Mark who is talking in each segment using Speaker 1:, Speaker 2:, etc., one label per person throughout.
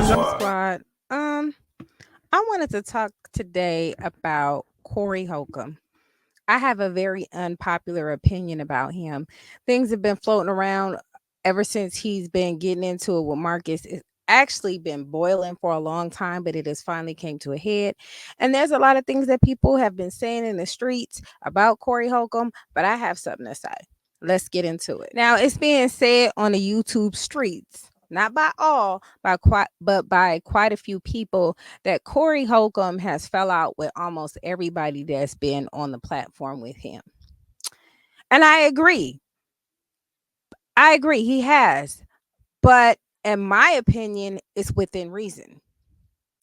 Speaker 1: Squad. I wanted to talk today about Corey Holcomb. I have a very unpopular opinion about him. Things have been floating around ever since he's been getting into it with Marcus. It's actually been boiling for a long time, but it has finally came to a head. And there's a lot of things that people have been saying in the streets about Corey Holcomb, but I have something to say. Let's get into it. Now, it's being said on the YouTube streets, not by all, but by quite a few people, that Corey Holcomb has fell out with almost everybody that's been on the platform with him. And I agree. I agree. He has. But in my opinion, it's within reason.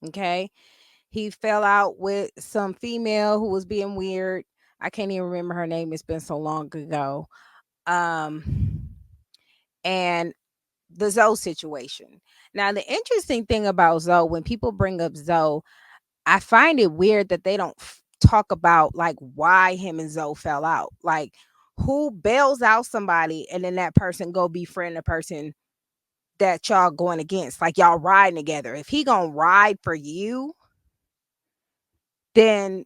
Speaker 1: Okay. He fell out with some female who was being weird. I can't even remember her name. It's been so long ago. Um, and the Zoe situation. Now, the interesting thing about Zoe, when people bring up Zoe, I find it weird that they don't talk about like why him and Zoe fell out. Like, who bails out somebody and then that person go befriend the person that y'all going against? Like, y'all riding together. If he gonna ride for you, then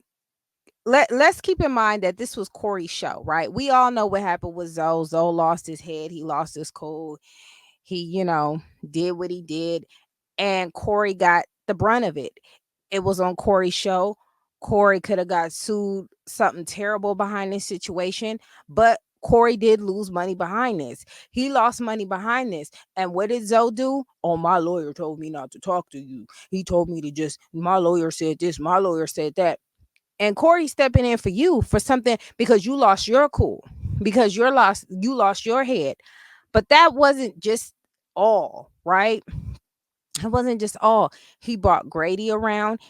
Speaker 1: let's keep in mind that this was Corey's show, right? We all know what happened with Zoe. Zoe lost his head. He lost his cool. He, did what he did, and Corey got the brunt of it. It was on Corey's show. Corey could have got sued something terrible behind this situation, but Corey did lose money behind this. He lost money behind this. And what did Zoe do? Oh, my lawyer told me not to talk to you. He told me to my lawyer said this, my lawyer said that. And Corey stepping in for you for something because you lost your cool, because you lost your head. But that wasn't just all, right? It wasn't just all. He brought Grady around.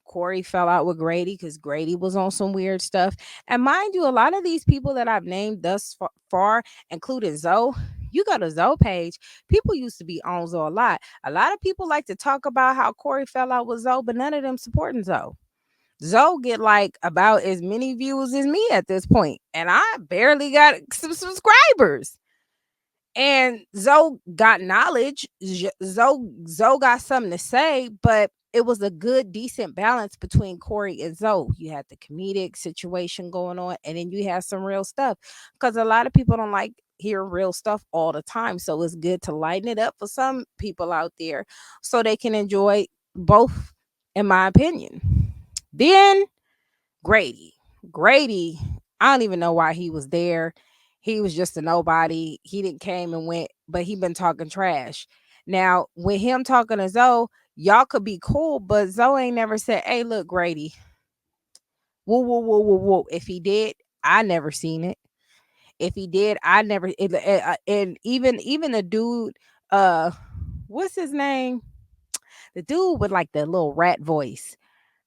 Speaker 1: Corey fell out with Grady because Grady was on some weird stuff. And mind you, a lot of these people that I've named thus far, including Zoe, you go to Zoe page, people used to be on Zoe a lot. A lot of people like to talk about how Corey fell out with Zoe, but none of them supporting Zoe. Zoe get like about as many views as me at this point, and I barely got some subscribers. And Zoe got knowledge. Zoe got something to say, but it was a good, decent balance between Corey and Zoe. You had the comedic situation going on, and then you had some real stuff. Because a lot of people don't like hearing real stuff all the time. So it's good to lighten it up for some people out there so they can enjoy both, in my opinion. Then Grady. Grady, I don't even know why he was there. He was just a nobody. He didn't came and went, but he been talking trash. Now, with him talking to Zoe, y'all could be cool, but Zoe ain't never said, "Hey, look, Grady." Whoa, whoa, whoa, whoa, whoa. If he did, I never seen it. If he did, I never. And even the dude, what's his name? The dude with like the little rat voice.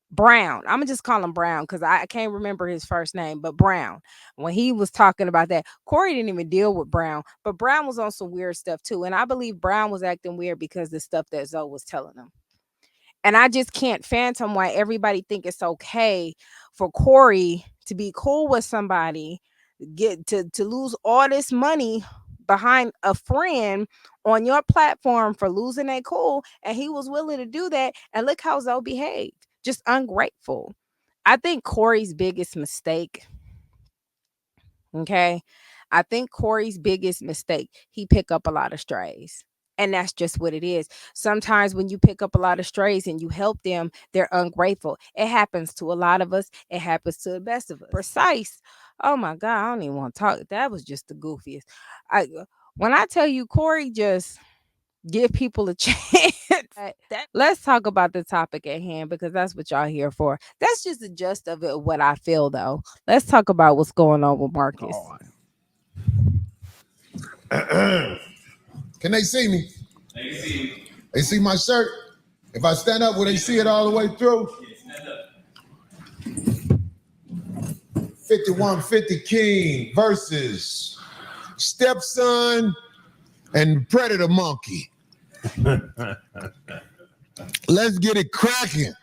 Speaker 1: Brown. I'm gonna just call him Brown because I can't remember his first name, but Brown. When he was talking about that, Corey didn't even deal with Brown, but Brown was on some weird stuff too. And I believe Brown was acting weird because the stuff that Zoe was telling him. And I just can't fathom why everybody think it's okay for Corey to be cool with somebody, get to lose all this money behind a friend on your platform for losing that cool, and he was willing to do that. And look how Zoe behaved, just ungrateful. I think Corey's biggest mistake, okay, I think Corey's biggest mistake, he pick up a lot of strays. And that's just what it is. Sometimes when you pick up a lot of strays and you help them, they're ungrateful. It happens to a lot of us. It happens to the best of us. Precise. Oh my God, I don't even want to talk. That was just the goofiest. When I tell you, Corey just give people a chance. Let's talk about the topic at hand because that's what y'all here for. That's just the gist of it. What I feel though. Let's talk about what's going on with Marcus.
Speaker 2: Can they see me? They see you. They see my shirt? If I stand up, will they see it all the way through? 5150 King versus Stepson and Predator Monkey. Let's get it cracking.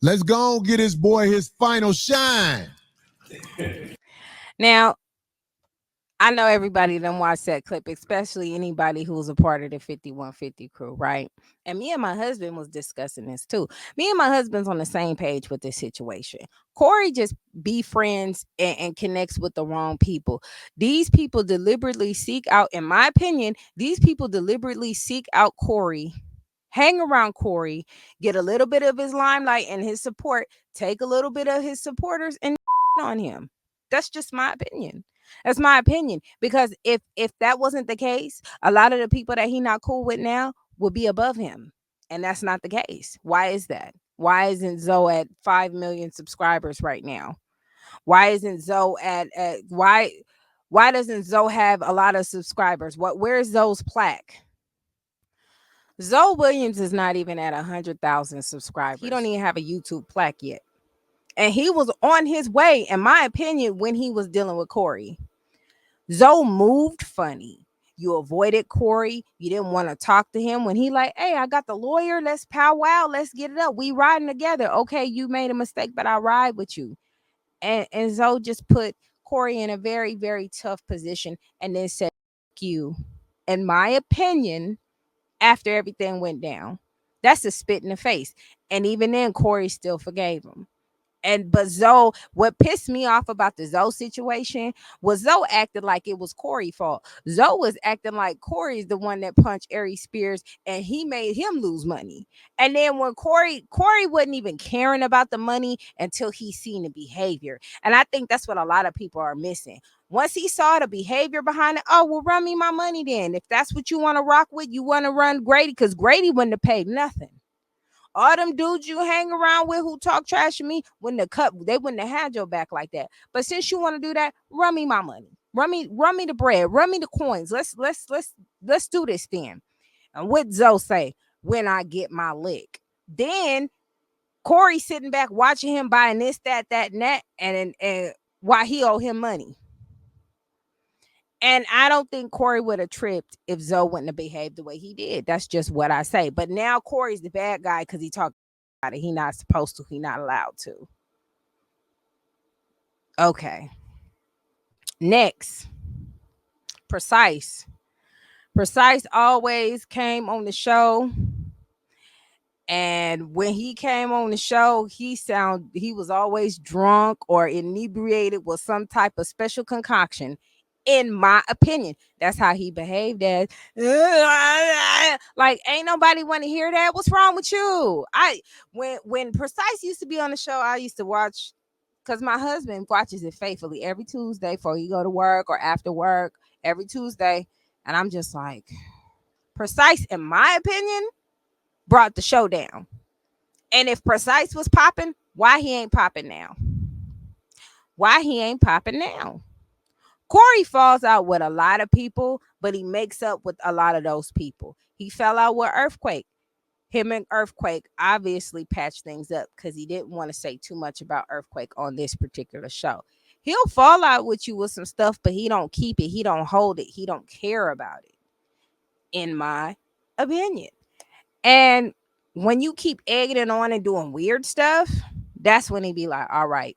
Speaker 2: Let's go and get his boy his final shine.
Speaker 1: Now, I know everybody done watched that clip, especially anybody who's a part of the 5150 crew, right? And me and my husband was discussing this too. Me and my husband's on the same page with this situation. Corey just befriends and connects with the wrong people. These people deliberately seek out, in my opinion, these people deliberately seek out Corey, hang around Corey, get a little bit of his limelight and his support, take a little bit of his supporters and on him. That's just my opinion. That's my opinion. Because if that wasn't the case, a lot of the people that he not cool with now would be above him. And that's not the case. Why is that? Why isn't Zoe at 5 million subscribers right now? Why isn't Zoe at why doesn't Zoe have a lot of subscribers? Where's Zoe's plaque? Zoe Williams is not even at 100,000 subscribers. He don't even have a YouTube plaque yet. And he was on his way, in my opinion, when he was dealing with Corey. Zoe moved funny. You avoided Corey. You didn't want to talk to him when he like, hey, I got the lawyer. Let's powwow. Let's get it up. We riding together. Okay, you made a mistake, but I ride with you. And Zoe just put Corey in a very, very tough position and then said, you, in my opinion, after everything went down. That's a spit in the face. And even then, Corey still forgave him. And but Zoe, what pissed me off about the Zoe situation was Zoe acted like it was Corey's fault. Zoe was acting like Corey's the one that punched Ari Spears and he made him lose money. And then when Corey wasn't even caring about the money until he seen the behavior. And I think that's what a lot of people are missing. Once he saw the behavior behind it, oh well, run me my money then. If that's what you want to rock with, you want to run Grady, because Grady wouldn't have paid nothing. All them dudes you hang around with who talk trash to me, when the cut, they wouldn't have had your back like that. But since you want to do that, run me my money. Run me the bread. Run me the coins. Let's do this then. And what Zoe say? When I get my lick. Then Corey sitting back watching him buying this, that, and that, and why he owe him money. And I don't think Corey would have tripped if Zoe wouldn't have behaved the way he did. That's just what I say. But now Corey's the bad guy because he talked about it. He not supposed to. He not allowed to. Okay. Next, Precise. Precise always came on the show. And when he came on the show, he was always drunk or inebriated with some type of special concoction. In my opinion, that's how he behaved. As like, ain't nobody want to hear that. What's wrong with you? When Precise used to be on the show, I used to watch because my husband watches it faithfully every Tuesday before he go to work or after work every Tuesday, and I'm just like, Precise, in my opinion, brought the show down. And if Precise was popping, why he ain't popping now? Why he ain't popping now? Corey falls out with a lot of people, but he makes up with a lot of those people. He fell out with Earthquake. Him and Earthquake obviously patched things up because he didn't want to say too much about Earthquake on this particular show. He'll fall out with you with some stuff, but he don't keep it. He don't hold it. He don't care about it, in my opinion. And when you keep egging it on and doing weird stuff, that's when he be like, all right,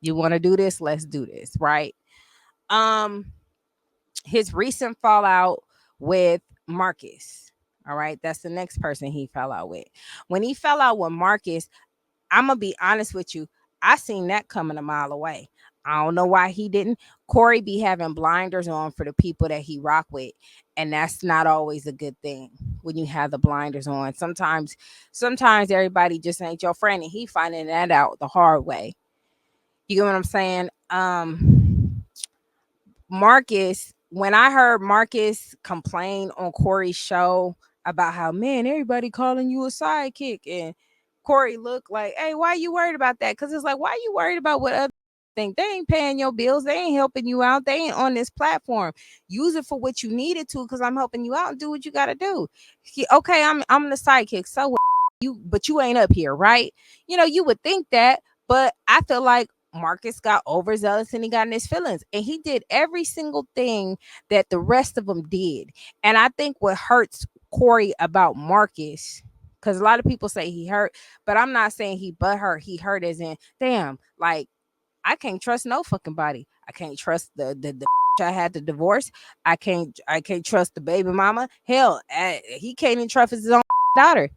Speaker 1: you want to do this? Let's do this, right? Um, his recent fallout with Marcus. All right, that's the next person he fell out with. When he fell out with Marcus, I'm gonna be honest with you. I seen that coming a mile away. I don't know why he didn't. Corey be having blinders on for the people that he rock with, and that's not always a good thing when you have the blinders on. Sometimes everybody just ain't your friend, and he finding that out the hard way. You get what I'm saying? Marcus, when I heard Marcus complain on Corey's show about how, man, everybody calling you a sidekick, and Corey looked like, hey, why you worried about that? Because it's like, why you worried about what other think? They ain't paying your bills. They ain't helping you out. They ain't on this platform. Use it for what you needed to, because I'm helping you out, and do what you got to do. Okay, I'm the sidekick. So what? But you ain't up here, right? You would think that, but I feel like Marcus got overzealous and he got in his feelings, and he did every single thing that the rest of them did. And I think what hurts Corey about Marcus, because a lot of people say he hurt, but I'm not saying he but hurt. He hurt as in, damn, like, I can't trust no fucking body. I can't trust the I had the divorce. I can't trust the baby mama. Hell, he can't even trust his own daughter.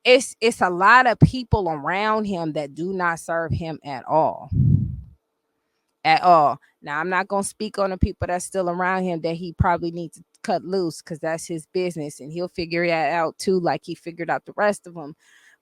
Speaker 1: It's a lot of people around him that do not serve him at all. At all. Now I'm not gonna speak on the people that's still around him that he probably needs to cut loose because that's his business and he'll figure that out too, like he figured out the rest of them.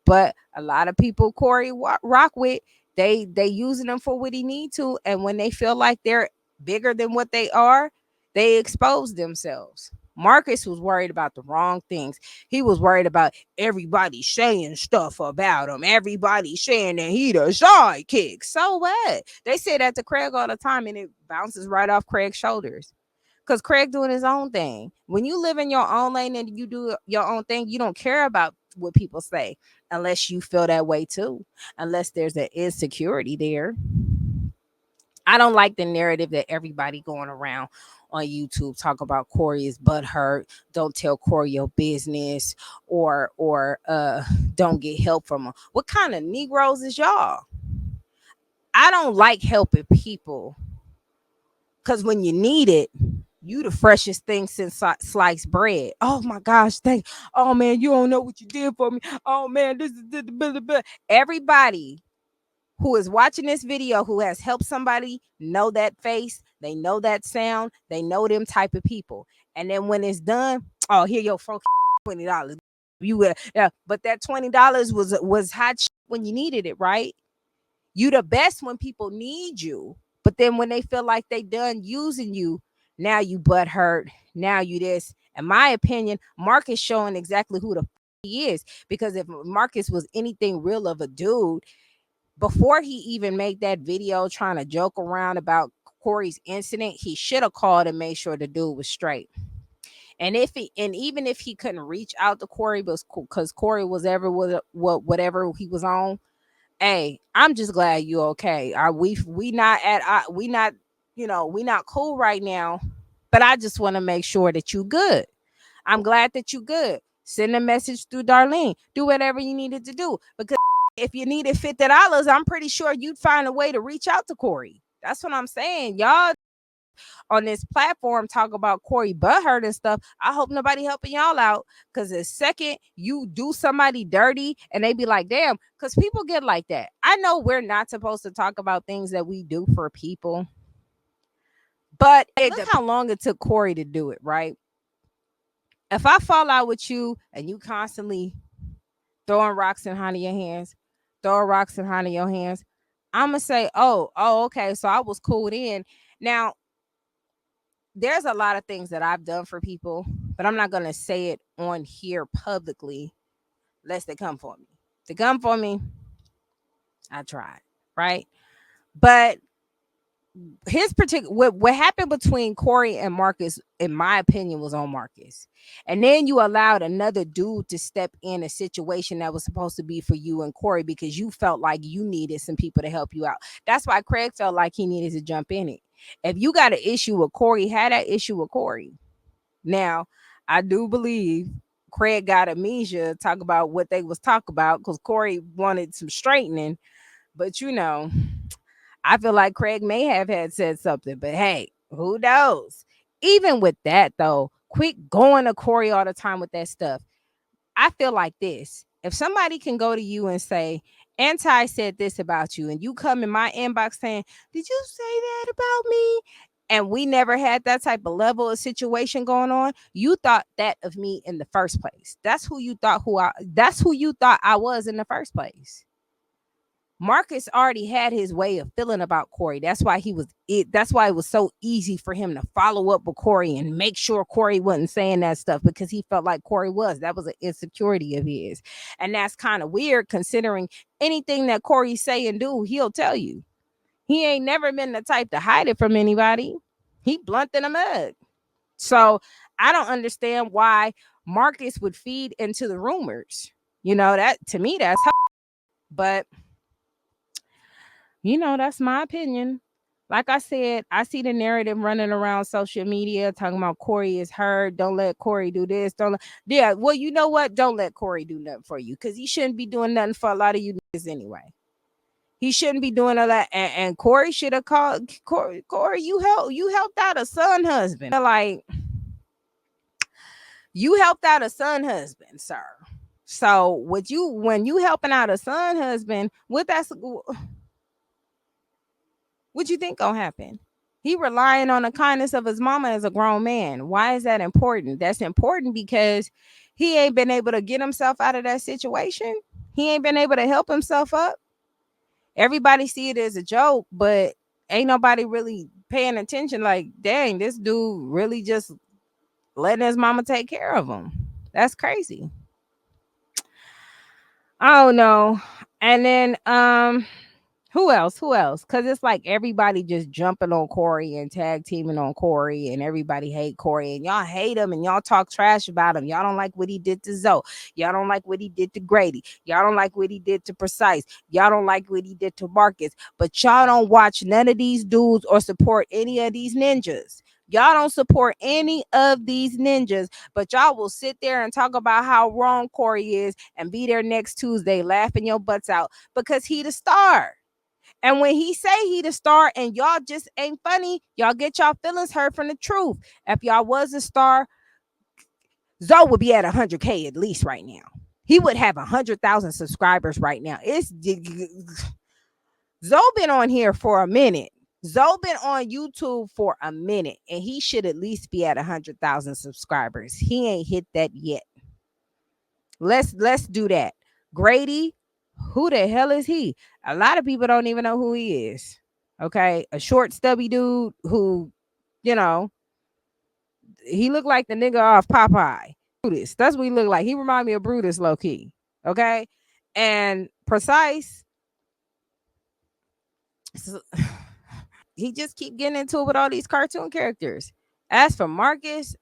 Speaker 1: But a lot of people Corey rock with, they using them for what he need to, and when they feel like they're bigger than what they are, they expose themselves. Marcus was worried about the wrong things. He was worried about everybody saying stuff about him. Everybody saying that he the sidekick. So what? They say that to Craig all the time, and it bounces right off Craig's shoulders. Cause Craig doing his own thing. When you live in your own lane and you do your own thing, you don't care about what people say unless you feel that way too. Unless there's an insecurity there. I don't like the narrative that everybody going around on YouTube talk about Corey is butt hurt. Don't tell Corey your business, or don't get help from him. What kind of Negroes is y'all? I don't like helping people because when you need it, you the freshest thing since sliced bread. Oh my gosh, thank. Oh man, you don't know what you did for me. Oh man, this is everybody who is watching this video who has helped somebody know that face, they know that sound, they know them type of people. And then when it's done, oh here your $20. You will, yeah, but that $20 was hot when you needed it, right? You the best when people need you, but then when they feel like they done using you, now you butt hurt. Now you this. In my opinion, Marcus showing exactly who the he is. Because if Marcus was anything real of a dude, before he even made that video trying to joke around about Corey's incident, he should have called and made sure the dude was straight. And even if he couldn't reach out to Corey, because Corey was ever whatever he was on, hey, I'm just glad you okay. We not at we not, we not cool right now, but I just want to make sure that you good. I'm glad that you good. Send a message through Darlene. Do whatever you needed to do, because if you needed $50, I'm pretty sure you'd find a way to reach out to Corey. That's what I'm saying. Y'all on this platform talk about Corey butthurt and stuff. I hope nobody helping y'all out, because the second you do somebody dirty and they be like, damn, because people get like that. I know we're not supposed to talk about things that we do for people, but look how long it took Corey to do it, right? If I fall out with you and you constantly throwing rocks and honey in your hands, throwing rocks and honey in your hands, I'm gonna say, oh, okay, so I was cool then. Now, there's a lot of things that I've done for people, but I'm not gonna say it on here publicly, lest they come for me. To come for me, I tried, right? But his particular what happened between Corey and Marcus, in my opinion, was on Marcus. And then you allowed another dude to step in a situation that was supposed to be for you and Corey because you felt like you needed some people to help you out. That's why Craig felt like he needed to jump in it. If you got an issue with Corey, had that issue with Corey. Now, I do believe Craig got amnesia talk about what they was talking about because Corey wanted some straightening. But I feel like Craig may have had said something, but hey, who knows? Even with that though, quit going to Corey all the time with that stuff. I feel like this. If somebody can go to you and say, Anti said this about you, and you come in my inbox saying, did you say that about me? And we never had that type of level of situation going on. You thought that of me in the first place. That's who you thought I was in the first place. Marcus already had his way of feeling about Corey. That's why he was it. That's why it was so easy for him to follow up with Corey and make sure Corey wasn't saying that stuff, because he felt like Corey was. That was an insecurity of his. And that's kind of weird considering anything that Corey say and do, he'll tell you. He ain't never been the type to hide it from anybody. He blunt in the mud. So I don't understand why Marcus would feed into the rumors. That to me, that's how. But that's my opinion. Like I said, I see the narrative running around social media talking about Corey is hurt. Don't let Corey do this. Yeah, well, you know what? Don't let Corey do nothing for you, because he shouldn't be doing nothing for a lot of you niggas anyway. He shouldn't be doing all that. And Corey should have called Corey. You helped out a son husband. Like, you helped out a son husband, sir. So what you when you helping out a son husband, what you think gonna happen? He relying on the kindness of his mama as a grown man. Why is that important? That's important because he ain't been able to get himself out of that situation. He ain't been able to help himself up. Everybody see it as a joke, but ain't nobody really paying attention. Like, dang, this dude really just letting his mama take care of him. That's crazy. I don't know. And then who else? Who else? Because it's like everybody just jumping on Corey and tag teaming on Corey, and everybody hate Corey, and y'all hate him, and y'all talk trash about him. Y'all don't like what he did to Zoe. Y'all don't like what he did to Grady. Y'all don't like what he did to Precise. Y'all don't like what he did to Marcus. But y'all don't watch none of these dudes or support any of these ninjas. Y'all don't support any of these ninjas, but y'all will sit there and talk about how wrong Corey is and be there next Tuesday laughing your butts out because he the star. And when he say he the star and y'all just ain't funny, y'all get y'all feelings hurt from the truth. If y'all was a star, Zoe would be at 100K at least right now. He would have 100,000 subscribers right now. Zoe been on here for a minute. Zoe been on YouTube for a minute, and he should at least be at 100,000 subscribers. He ain't hit that yet. Let's do that. Grady, who the hell is he? A lot of people don't even know who he is. Okay, a short, stubby dude who, you know, he looked like the nigga off Popeye. Brutus. That's what he looked like. He reminded me of Brutus, low key. Okay, and Precise. He just keep getting into it with all these cartoon characters. As for Marcus,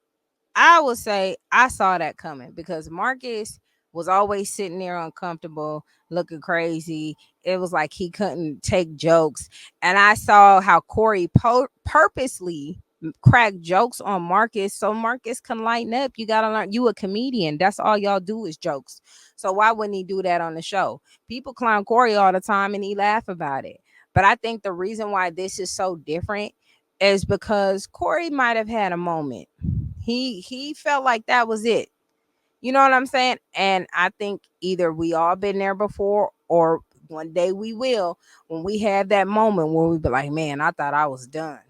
Speaker 1: I would say I saw that coming because Marcus was always sitting there uncomfortable, looking crazy. It was like he couldn't take jokes. And I saw how Corey purposely cracked jokes on Marcus so Marcus can lighten up. You got to learn. You a comedian. That's all y'all do is jokes. So why wouldn't he do that on the show? People clown Corey all the time and he laugh about it. But I think the reason why this is so different is because Corey might have had a moment. He felt like that was it. You know what I'm saying? And I think either we all been there before or one day we will when we have that moment where we be like, man, I thought I was done.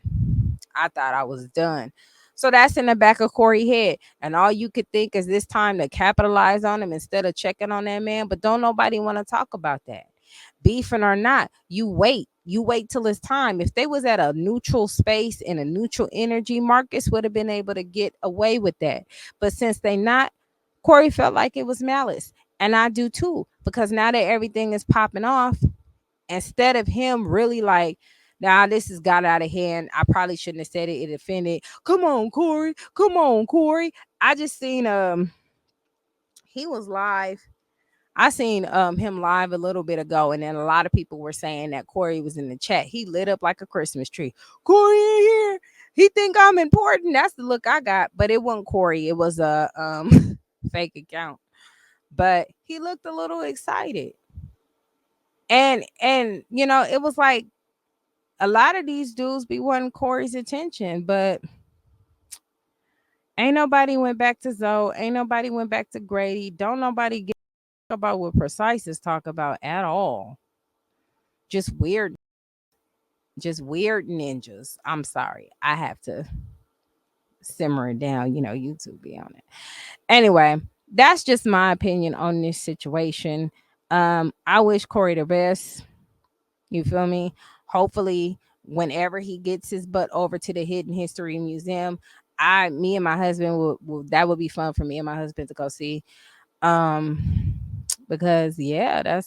Speaker 1: I thought I was done. So that's in the back of Corey's head. And all you could think is this time to capitalize on him instead of checking on that man. But don't nobody want to talk about that. Beefing or not, you wait. You wait till it's time. If they was at a neutral space in a neutral energy, Marcus would have been able to get away with that. But since they not, Corey felt like it was malice. And I do too. Because now that everything is popping off, instead of him really like, nah, this has got out of hand. I probably shouldn't have said it. It offended. Come on, Corey. Come on, Corey. I just seen he was live. I seen him live a little bit ago, and then a lot of people were saying that Corey was in the chat. He lit up like a Christmas tree. Corey in here. He think I'm important. That's the look I got. But it wasn't Corey. It was a fake account. But he looked a little excited. And it was like a lot of these dudes be wanting Corey's attention, but ain't nobody went back to Zoe. Ain't nobody went back to Grady. Don't nobody get about what Precise is talk about at all. Just weird, just weird ninjas. I'm sorry. I have to simmer it down. YouTube be on it. Anyway, that's just my opinion on this situation. I wish Corey the best. You feel me? Hopefully, whenever he gets his butt over to the Hidden History Museum, me and my husband that would be fun for me and my husband to go see. Because yeah,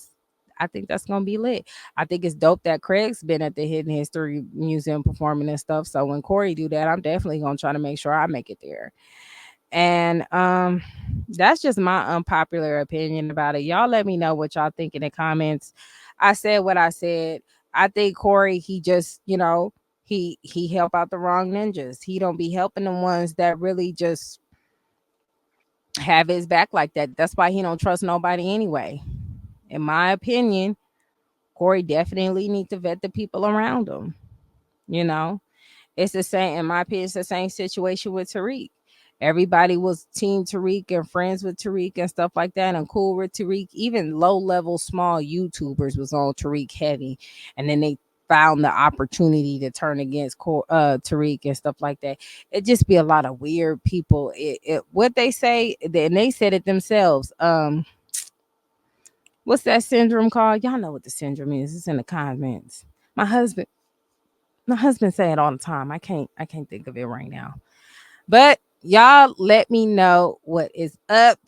Speaker 1: I think that's gonna be lit. I think it's dope that Craig's been at the Hidden History Museum performing and stuff. So when Corey do that, I'm definitely gonna try to make sure I make it there. And that's just my unpopular opinion about it. Y'all let me know what y'all think in the comments. I said what I said. I think Corey, he just, he help out the wrong ninjas. He don't be helping the ones that really just have his back like that. That's why he don't trust nobody anyway. In my opinion, Corey definitely need to vet the people around him. You know, it's the same, in my opinion, it's the same situation with Tariq. Everybody was team Tariq and friends with Tariq and stuff like that and cool with Tariq. Even low level small YouTubers was on Tariq heavy. And then they found the opportunity to turn against Tariq and stuff like that. It just be a lot of weird people. What they say, and they said it themselves. What's that syndrome called? Y'all know what the syndrome is. It's in the comments. My husband, my husband say it all the time. I can't think of it right now. But y'all let me know what is up.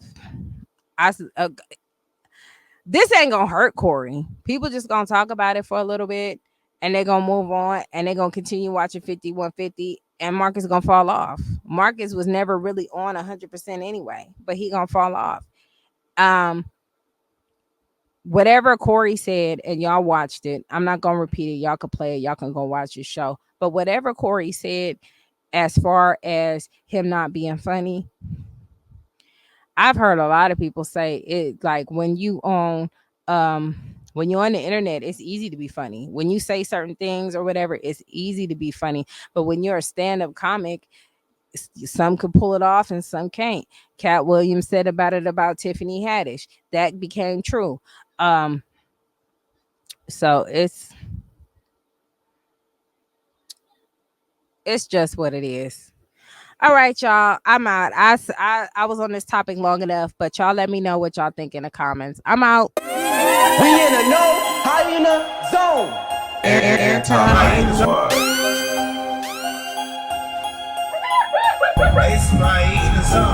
Speaker 1: This ain't gonna hurt Corey. People just gonna talk about it for a little bit and they're gonna move on and they're gonna continue watching 5150 and Marcus gonna fall off. Marcus was never really on 100% anyway, but he gonna fall off. Um, Whatever Corey said, and y'all watched it, I'm not gonna repeat it. Y'all can play it, y'all can go watch the show. But whatever Corey said, as far as him not being funny, I've heard a lot of people say it, like um when you're on the internet, it's easy to be funny. When you say certain things or whatever, it's easy to be funny. But when you're a stand-up comic, some can pull it off and some can't. Cat Williams said about it about Tiffany Haddish. That became true. Um so it's just what it is. All right, y'all. I'm out. I was on this topic long enough, but y'all let me know what y'all think in the comments. I'm out.
Speaker 3: We in a no hyena zone. Airtime. It's my